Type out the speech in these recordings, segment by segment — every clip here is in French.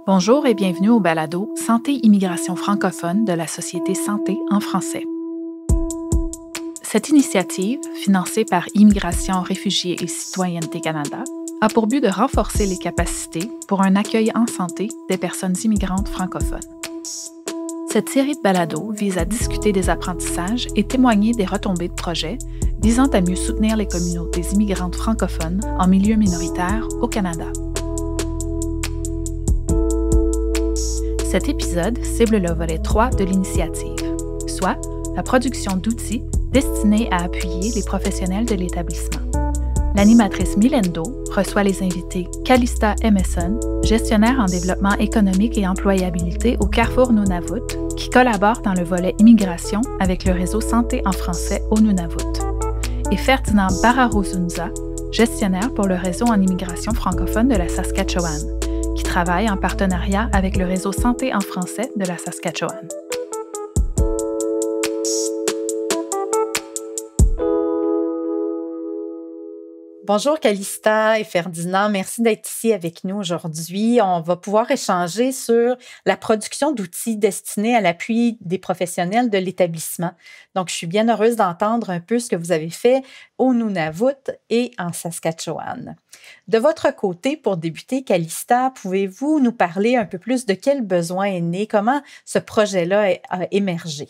Bonjour et bienvenue au balado Santé Immigration francophone de la Société Santé en français. Cette initiative, financée par Immigration, Réfugiés et Citoyenneté Canada, a pour but de renforcer les capacités pour un accueil en santé des personnes immigrantes francophones. Cette série de balados vise à discuter des apprentissages et témoigner des retombées de projets visant à mieux soutenir les communautés immigrantes francophones en milieu minoritaire au Canada. Cet épisode cible le volet 3 de l'initiative, soit la production d'outils destinés à appuyer les professionnels de l'établissement. L'animatrice Milendo reçoit les invités Calista Emerson, gestionnaire en développement économique et employabilité au Carrefour Nunavut, qui collabore dans le volet immigration avec le réseau Santé en français au Nunavut, et Ferdinand Bararozunza, gestionnaire pour le réseau en immigration francophone de la Saskatchewan, qui travaille en partenariat avec le réseau Santé en français de la Saskatchewan. Bonjour Calista et Ferdinand, merci d'être ici avec nous aujourd'hui. On va pouvoir échanger sur la production d'outils destinés à l'appui des professionnels de l'établissement. Donc, je suis bien heureuse d'entendre un peu ce que vous avez fait au Nunavut et en Saskatchewan. De votre côté, pour débuter, Calista, pouvez-vous nous parler un peu plus de quel besoin est né, comment ce projet-là a émergé?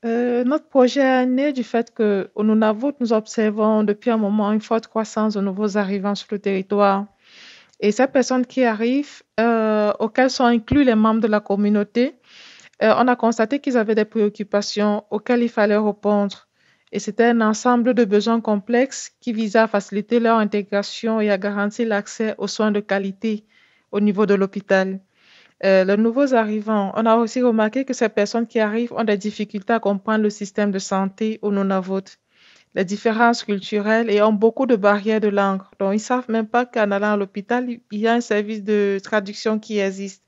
Notre projet est né du fait qu'au Nunavut, nous observons depuis un moment une forte croissance de nouveaux arrivants sur le territoire. Et ces personnes qui arrivent, auxquelles sont inclus les membres de la communauté, on a constaté qu'ils avaient des préoccupations auxquelles il fallait répondre. Et c'était un ensemble de besoins complexes qui visaient à faciliter leur intégration et à garantir l'accès aux soins de qualité au niveau de l'hôpital. Les nouveaux arrivants, on a aussi remarqué que ces personnes qui arrivent ont des difficultés à comprendre le système de santé au Nunavut, les différences culturelles et ont beaucoup de barrières de langue. Donc, ils ne savent même pas qu'en allant à l'hôpital, il y a un service de traduction qui existe.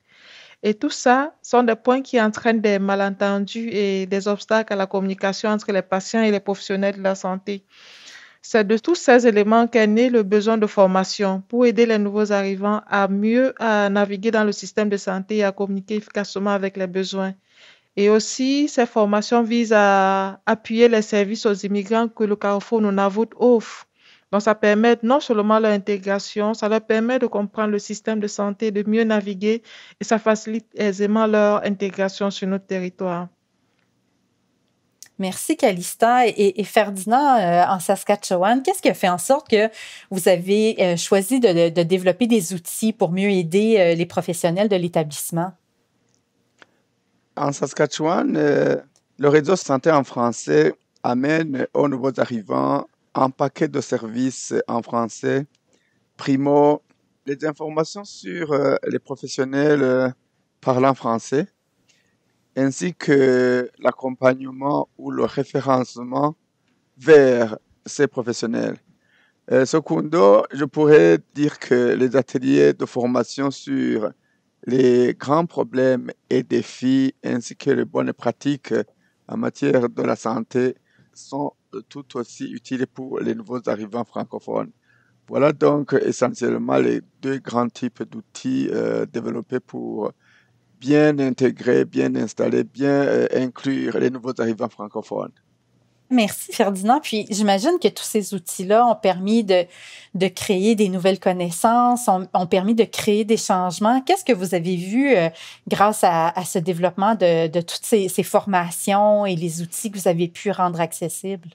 Et tout ça sont des points qui entraînent des malentendus et des obstacles à la communication entre les patients et les professionnels de la santé. C'est de tous ces éléments qu'est né le besoin de formation pour aider les nouveaux arrivants à mieux naviguer dans le système de santé et à communiquer efficacement avec les besoins. Et aussi, ces formations visent à appuyer les services aux immigrants que le Carrefour Nunavut offre. Donc, ça permet non seulement leur intégration, ça leur permet de comprendre le système de santé, de mieux naviguer et ça facilite aisément leur intégration sur notre territoire. Merci, Calista. Et Ferdinand, en Saskatchewan, qu'est-ce qui a fait en sorte que vous avez choisi de développer des outils pour mieux aider les professionnels de l'établissement? En Saskatchewan, le réseau santé en français amène aux nouveaux arrivants un paquet de services en français. Primo, les informations sur les professionnels parlant français, ainsi que l'accompagnement ou le référencement vers ces professionnels. Secondo, je pourrais dire que les ateliers de formation sur les grands problèmes et défis, ainsi que les bonnes pratiques en matière de la santé, sont tout aussi utiles pour les nouveaux arrivants francophones. Voilà donc essentiellement les deux grands types d'outils développés pour bien intégrer, bien installer, bien inclure les nouveaux arrivants francophones. Merci, Ferdinand. Puis, j'imagine que tous ces outils-là ont permis de créer des nouvelles connaissances, ont permis de créer des changements. Qu'est-ce que vous avez vu grâce à ce développement de toutes ces formations et les outils que vous avez pu rendre accessibles?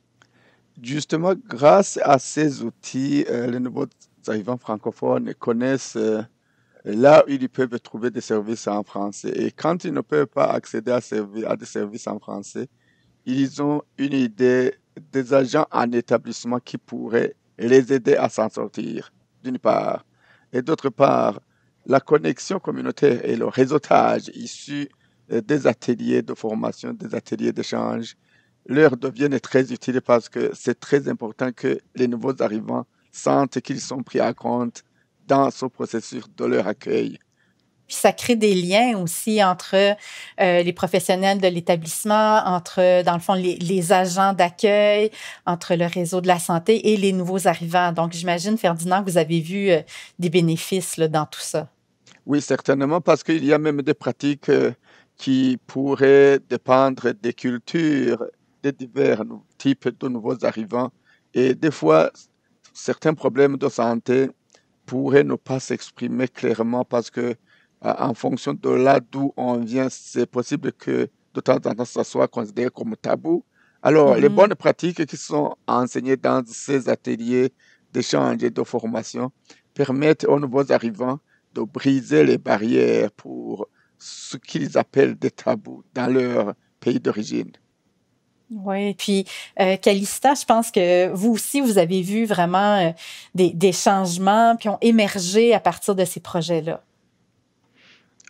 Justement, grâce à ces outils, les nouveaux arrivants francophones connaissent là où ils peuvent trouver des services en français. Et quand ils ne peuvent pas accéder à des services en français, ils ont une idée des agents en établissement qui pourraient les aider à s'en sortir, d'une part. Et d'autre part, la connexion communautaire et le réseautage issus des ateliers de formation, des ateliers d'échange, leur deviennent très utiles parce que c'est très important que les nouveaux arrivants sentent qu'ils sont pris en compte dans ce processus de leur accueil. Puis ça crée des liens aussi entre les professionnels de l'établissement, entre, dans le fond, les agents d'accueil, entre le réseau de la santé et les nouveaux arrivants. Donc, j'imagine, Ferdinand, que vous avez vu des bénéfices là, dans tout ça. Oui, certainement, parce qu'il y a même des pratiques qui pourraient dépendre des cultures, des divers types de nouveaux arrivants. Et des fois, certains problèmes de santé pourraient ne pas s'exprimer clairement parce que, en fonction de là d'où on vient, c'est possible que de temps en temps, ça soit considéré comme tabou. Alors, les Mhm. bonnes pratiques qui sont enseignées dans ces ateliers d'échange et de formation permettent aux nouveaux arrivants de briser les barrières pour ce qu'ils appellent des tabous dans leur pays d'origine. Oui, puis Calista, je pense que vous aussi, vous avez vu vraiment des changements qui ont émergé à partir de ces projets-là.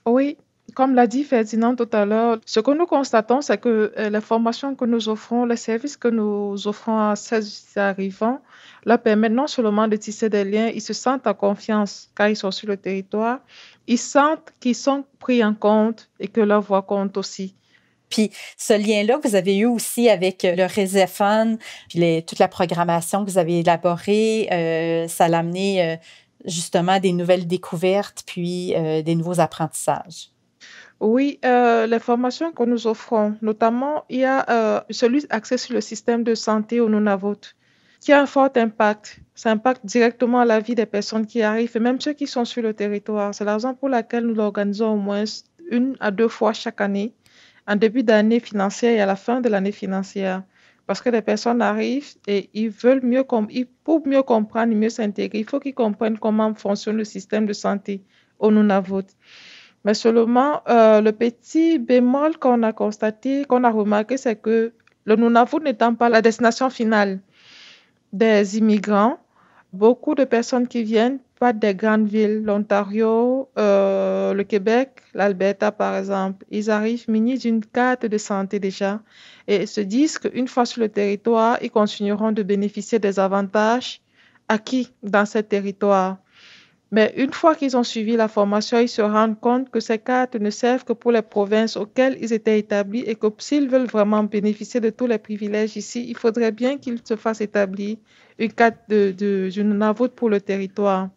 Oui, comme l'a dit Ferdinand tout à l'heure, ce que nous constatons, c'est que les formations que nous offrons, les services que nous offrons à ces arrivants, leur permettent non seulement de tisser des liens, ils se sentent en confiance quand ils sont sur le territoire, ils sentent qu'ils sont pris en compte et que leur voix compte aussi. Puis ce lien-là que vous avez eu aussi avec le Réséphone, puis toute la programmation que vous avez élaborée, ça l'a amené justement des nouvelles découvertes, puis des nouveaux apprentissages. Oui, les formations que nous offrons, notamment, il y a celui axé sur le système de santé au Nunavut, qui a un fort impact. Ça impacte directement la vie des personnes qui arrivent et même ceux qui sont sur le territoire. C'est la raison pour laquelle nous l'organisons au moins 1 à 2 fois chaque année, en début d'année financière et à la fin de l'année financière. Parce que les personnes arrivent et ils veulent pour mieux comprendre et mieux s'intégrer, il faut qu'ils comprennent comment fonctionne le système de santé au Nunavut. Mais seulement, le petit bémol qu'on a constaté, qu'on a remarqué, c'est que le Nunavut n'étant pas la destination finale des immigrants, beaucoup de personnes qui viennent partent des grandes villes, l'Ontario, le Québec, l'Alberta par exemple. Ils arrivent munis d'une carte de santé déjà et se disent qu'une fois sur le territoire, ils continueront de bénéficier des avantages acquis dans ce territoire. Mais une fois qu'ils ont suivi la formation, ils se rendent compte que ces cartes ne servent que pour les provinces auxquelles ils étaient établis et que s'ils veulent vraiment bénéficier de tous les privilèges ici, il faudrait bien qu'ils se fassent établir une carte du Nunavut pour le territoire.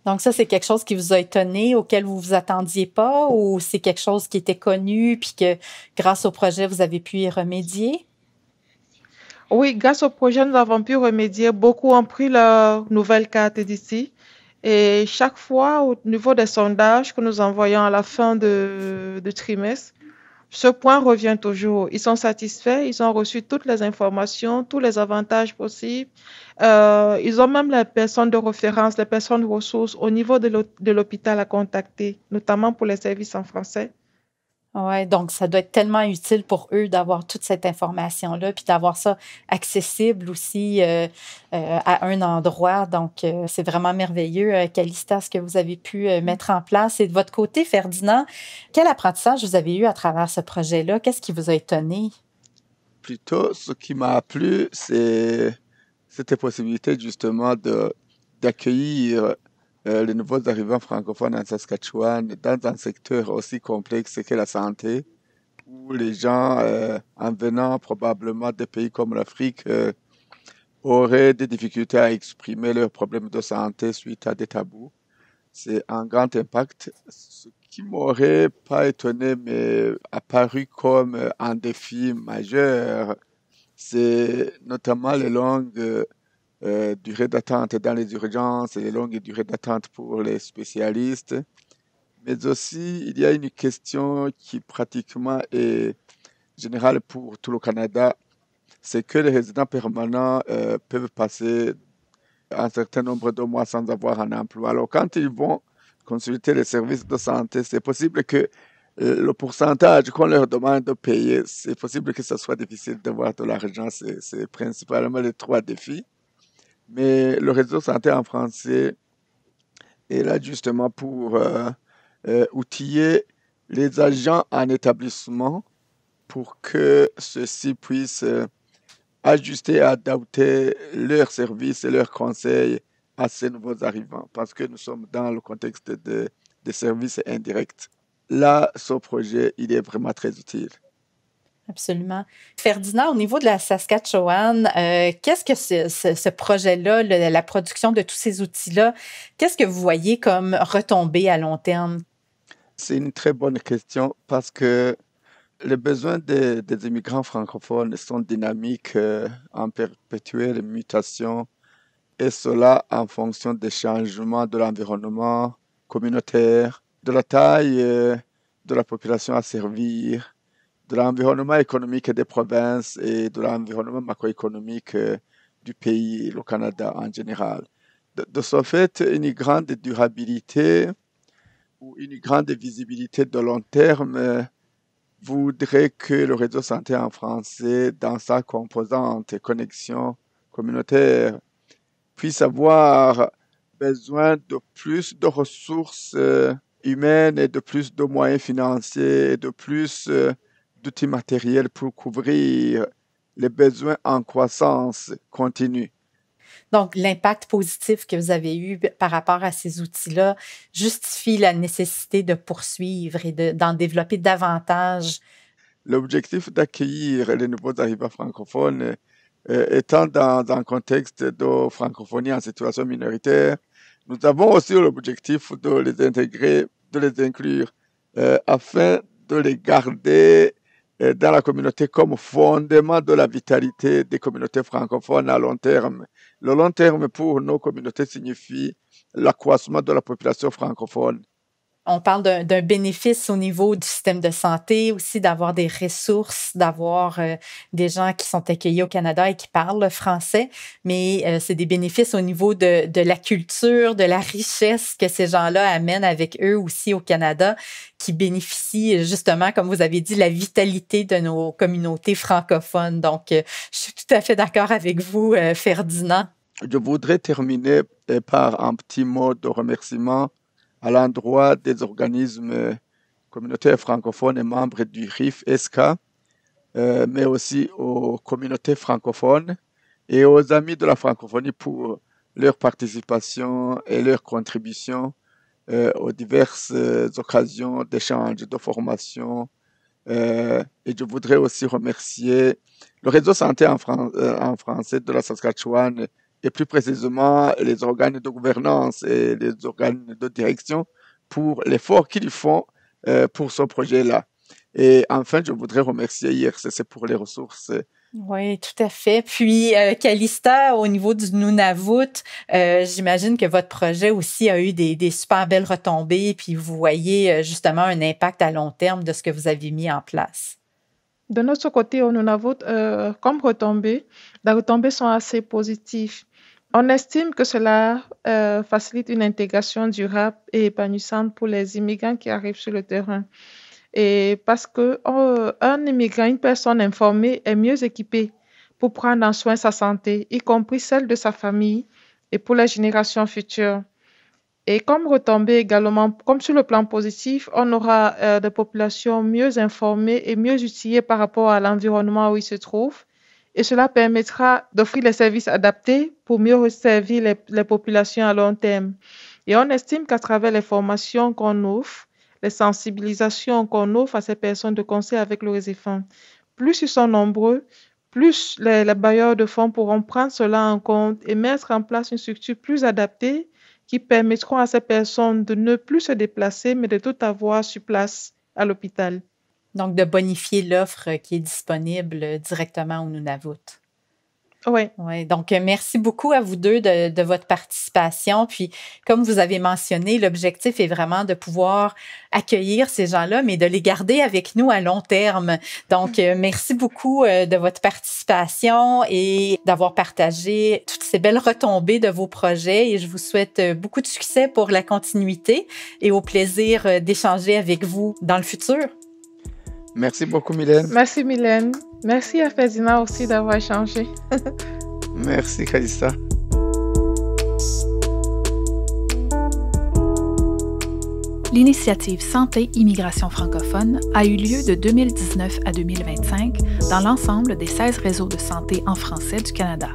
Donc ça, c'est quelque chose qui vous a étonné, auquel vous vous attendiez pas, ou c'est quelque chose qui était connu, puis que grâce au projet, vous avez pu y remédier? Oui, grâce au projet, nous avons pu remédier. Beaucoup ont pris leur nouvelle carte d'ici. Et chaque fois, au niveau des sondages que nous envoyons à la fin de trimestre, ce point revient toujours. Ils sont satisfaits, ils ont reçu toutes les informations, tous les avantages possibles. Ils ont même les personnes de référence, les personnes ressources au niveau de l'hôpital à contacter, notamment pour les services en français. Oui, donc ça doit être tellement utile pour eux d'avoir toute cette information-là, puis d'avoir ça accessible aussi à un endroit. Donc, c'est vraiment merveilleux, Calista, ce que vous avez pu mettre en place. Et de votre côté, Ferdinand, quel apprentissage vous avez eu à travers ce projet-là? Qu'est-ce qui vous a étonné? Plutôt, ce qui m'a plu, c'est cette possibilité justement d'accueillir les nouveaux arrivants francophones en Saskatchewan dans un secteur aussi complexe que la santé, où les gens, en venant probablement des pays comme l'Afrique, auraient des difficultés à exprimer leurs problèmes de santé suite à des tabous. C'est un grand impact. Ce qui m'aurait pas étonné, mais apparu comme un défi majeur, c'est notamment les longues durées d'attente dans les urgences et les longues durées d'attente pour les spécialistes. Mais aussi, il y a une question qui pratiquement est générale pour tout le Canada, c'est que les résidents permanents peuvent passer un certain nombre de mois sans avoir un emploi. Alors, quand ils vont consulter les services de santé, c'est possible que le pourcentage qu'on leur demande de payer, c'est possible que ce soit difficile d'avoir de l'argent. C'est principalement les trois défis. Mais le réseau santé en français est là justement pour outiller les agents en établissement pour que ceux-ci puissent ajuster et adapter leurs services et leurs conseils à ces nouveaux arrivants, parce que nous sommes dans le contexte des services indirects. Là, ce projet, il est vraiment très utile. Absolument. Ferdinand, au niveau de la Saskatchewan, qu'est-ce que ce projet-là, la production de tous ces outils-là, qu'est-ce que vous voyez comme retombées à long terme? C'est une très bonne question parce que les besoins des immigrants francophones sont dynamiques, en perpétuelle mutation, et cela en fonction des changements de l'environnement communautaire, de la taille de la population à servir, de l'environnement économique des provinces et de l'environnement macroéconomique du pays, le Canada en général. De ce fait, une grande durabilité ou une grande visibilité de long terme voudrait que le réseau santé en français, dans sa composante connexion communautaire, puisse avoir besoin de plus de ressources humaines et de plus de moyens financiers et de plus d'outils matériels pour couvrir les besoins en croissance continue. Donc, l'impact positif que vous avez eu par rapport à ces outils-là justifie la nécessité de poursuivre et d'en développer davantage. L'objectif d'accueillir les nouveaux arrivants francophones étant dans un contexte de francophonie en situation minoritaire, nous avons aussi l'objectif de les intégrer, de les inclure, afin de les garder dans la communauté comme fondement de la vitalité des communautés francophones à long terme. Le long terme pour nos communautés signifie l'accroissement de la population francophone. On parle d'un bénéfice au niveau du système de santé, aussi d'avoir des ressources, d'avoir des gens qui sont accueillis au Canada et qui parlent français, mais c'est des bénéfices au niveau de la culture, de la richesse que ces gens-là amènent avec eux aussi au Canada, qui bénéficient justement, comme vous avez dit, la vitalité de nos communautés francophones. Donc, je suis tout à fait d'accord avec vous, Ferdinand. Je voudrais terminer par un petit mot de remerciement à l'endroit des organismes communautaires francophones et membres du RIF-SK, mais aussi aux communautés francophones et aux amis de la francophonie pour leur participation et leur contribution aux diverses occasions d'échange, de formation. Et je voudrais aussi remercier le réseau santé en français de la Saskatchewan et plus précisément les organes de gouvernance et les organes de direction pour l'effort qu'ils font pour ce projet-là. Et enfin, je voudrais remercier IRCC pour les ressources. Oui, tout à fait. Puis, Calista, au niveau du Nunavut, j'imagine que votre projet aussi a eu des super belles retombées, puis vous voyez justement un impact à long terme de ce que vous avez mis en place. De notre côté, au Nunavut, comme retombées, les retombées sont assez positives. On estime que cela facilite une intégration durable et épanouissante pour les immigrants qui arrivent sur le terrain. Et parce qu'un immigrant, une personne informée, est mieux équipée pour prendre en soin sa santé, y compris celle de sa famille et pour les générations futures. Et comme retombée également, comme sur le plan positif, on aura des populations mieux informées et mieux outillées par rapport à l'environnement où ils se trouvent. Et cela permettra d'offrir les services adaptés pour mieux servir les populations à long terme. Et on estime qu'à travers les formations qu'on offre, les sensibilisations qu'on offre à ces personnes de conseil avec le RESEFAN, plus ils sont nombreux, plus les bailleurs de fonds pourront prendre cela en compte et mettre en place une structure plus adaptée qui permettront à ces personnes de ne plus se déplacer, mais de tout avoir sur place à l'hôpital. Donc, de bonifier l'offre qui est disponible directement au Nunavut. Oui. Oui. Donc, merci beaucoup à vous deux de votre participation. Puis, comme vous avez mentionné, l'objectif est vraiment de pouvoir accueillir ces gens-là, mais de les garder avec nous à long terme. Donc, merci beaucoup de votre participation et d'avoir partagé toutes ces belles retombées de vos projets. Et je vous souhaite beaucoup de succès pour la continuité et au plaisir d'échanger avec vous dans le futur. Merci beaucoup, Mylène. Merci, Mylène. Merci à Ferdinand aussi d'avoir échangé. Merci, Calista. L'initiative Santé Immigration francophone a eu lieu de 2019 à 2025 dans l'ensemble des 16 réseaux de santé en français du Canada.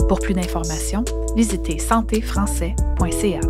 Pour plus d'informations, visitez santéfrançais.ca.